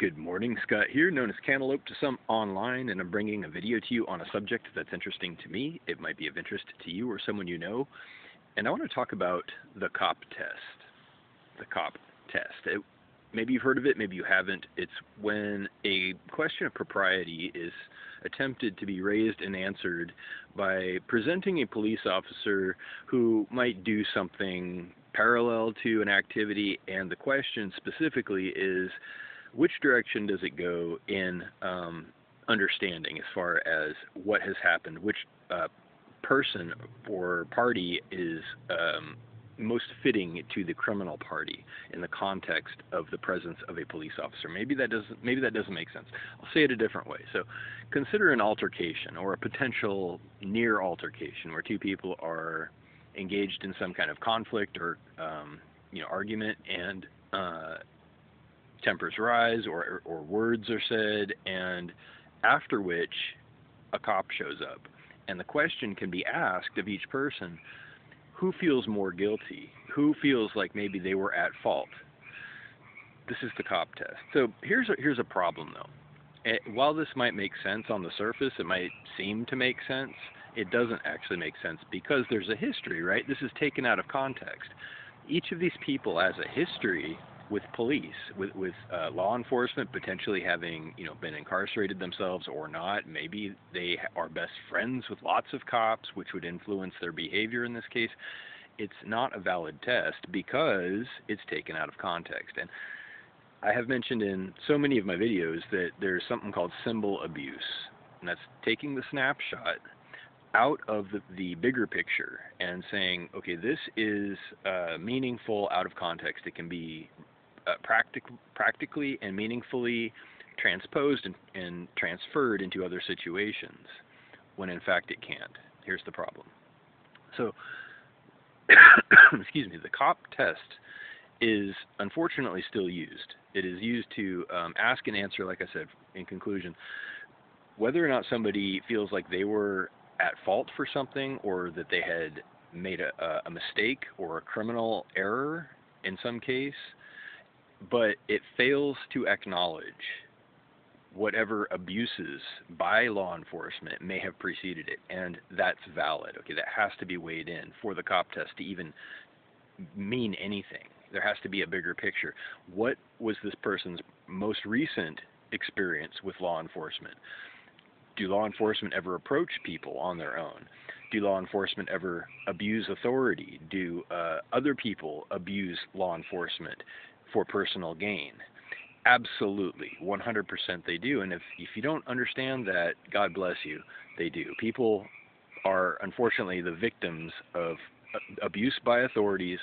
Good morning, Scott here, known as Cantaloupe to some online, and I'm bringing a video to you on a subject that's interesting to me. It might be of interest to you or someone you know, and I want to talk about the COP test. The COP test. Maybe you've heard of it, maybe you haven't. It's when a question of propriety is attempted to be raised and answered by presenting a police officer who might do something parallel to an activity, and the question specifically is, which direction does it go in understanding as far as what has happened, which person or party is most fitting to the criminal party in the context of the presence of a police officer. Maybe that doesn't make sense. I'll say it a different way. So consider an altercation or a potential near altercation where two people are engaged in some kind of conflict or argument, and tempers rise or words are said, and after which a cop shows up. And the question can be asked of each person, who feels more guilty? Who feels like maybe they were at fault? This is the COP test. So here's a problem, though. While this might make sense on the surface, it might seem to make sense, it doesn't actually make sense because there's a history, right? This is taken out of context. Each of these people has a history with police, with law enforcement, potentially having been incarcerated themselves or not. Maybe they are best friends with lots of cops, which would influence their behavior in this case. It's not a valid test because it's taken out of context. And I have mentioned in so many of my videos that there's something called symbol abuse, and that's taking the snapshot out of the bigger picture and saying, okay, this is meaningful out of context. It can be practically and meaningfully transposed and transferred into other situations, when in fact it can't. Here's the problem. So, excuse me, the COP test is unfortunately still used. It is used to ask and answer, like I said, in conclusion, whether or not somebody feels like they were at fault for something, or that they had made a mistake or a criminal error in some case, but it fails to acknowledge whatever abuses by law enforcement may have preceded it, and that's valid. Okay, that has to be weighed in for the COP test to even mean anything. There has to be a bigger picture. What was this person's most recent experience with law enforcement? Do law enforcement ever approach people on their own? Do law enforcement ever abuse authority? Do other people abuse law enforcement for personal gain? Absolutely, 100% they do. And if you don't understand that, God bless you, they do. People are unfortunately the victims of abuse by authorities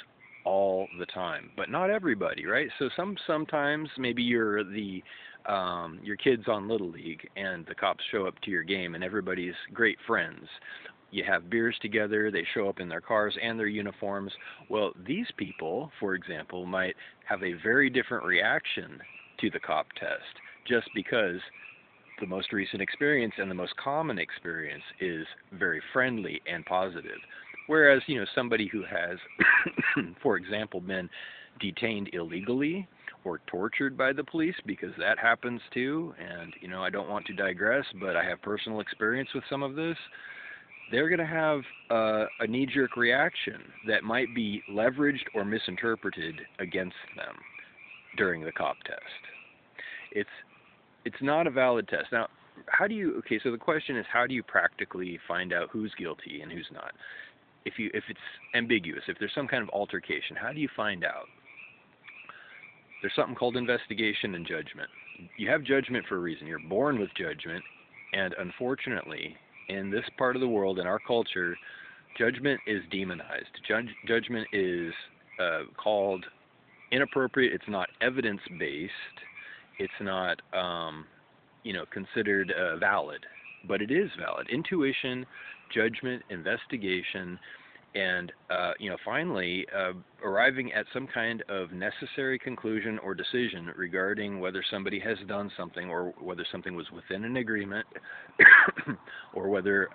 all the time, but not everybody, right? So sometimes maybe you're your kid's on Little League and the cops show up to your game and everybody's great friends. You have beers together, they show up in their cars and their uniforms. Well, these people, for example, might have a very different reaction to the COP test just because the most recent experience and the most common experience is very friendly and positive. Whereas, somebody who has, for example, been detained illegally or tortured by the police, because that happens too, and, I don't want to digress, but I have personal experience with some of this, they're going to have a knee-jerk reaction that might be leveraged or misinterpreted against them during the COP test. It's not a valid test. Now, so the question is, how do you practically find out who's guilty and who's not? If it's ambiguous, if there's some kind of altercation, how do you find out? There's something called investigation and judgment. You have judgment for a reason. You're born with judgment, and unfortunately, in this part of the world, in our culture, judgment is demonized. Judgment is called inappropriate. It's not evidence-based. It's not, considered valid, but it is valid. Intuition, judgment, investigation, and finally arriving at some kind of necessary conclusion or decision regarding whether somebody has done something, or whether something was within an agreement, or whether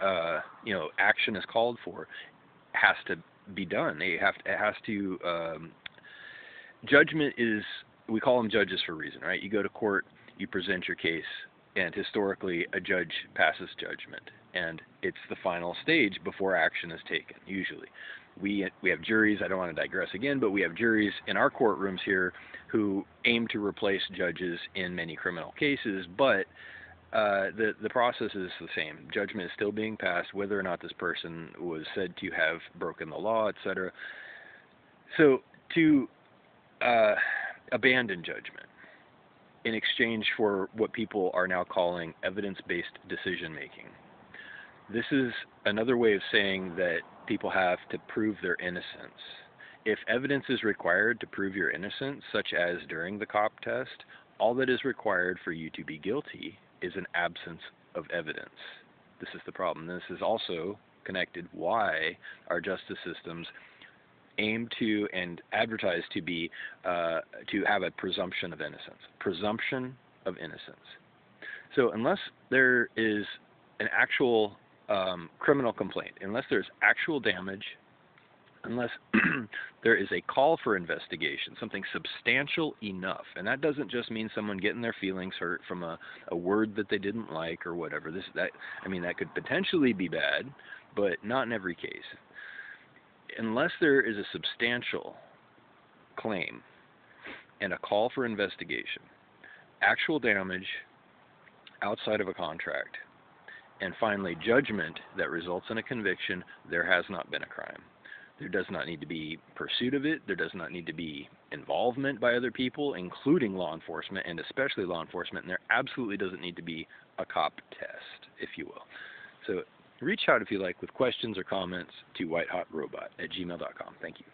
action is called for, has to be done. Judgment is we call them judges for a reason, right? You go to court, you present your case, and historically a judge passes judgment, and it's the final stage before action is taken, usually. We have juries, I don't want to digress again, but we have juries in our courtrooms here who aim to replace judges in many criminal cases, but the process is the same. Judgment is still being passed, whether or not this person was said to have broken the law, etc. So to abandon judgment in exchange for what people are now calling evidence-based decision-making. This is another way of saying that people have to prove their innocence. If evidence is required to prove your innocence, such as during the COP test, all that is required for you to be guilty is an absence of evidence. This is the problem. This is also connected why our justice systems aim to and advertise to be to have a presumption of innocence. Presumption of innocence. So unless there is an actual criminal complaint, unless there's actual damage, unless there is a call for investigation, something substantial enough, and that doesn't just mean someone getting their feelings hurt from a word that they didn't like or whatever. That could potentially be bad, but not in every case. Unless there is a substantial claim and a call for investigation, actual damage outside of a contract, and finally judgment that results in a conviction, there has not been a crime. There does not need to be pursuit of it. There does not need to be involvement by other people, including law enforcement, and especially law enforcement. And there absolutely doesn't need to be a cop test, if you will. So reach out if you like with questions or comments to whitehotrobot@gmail.com. Thank you.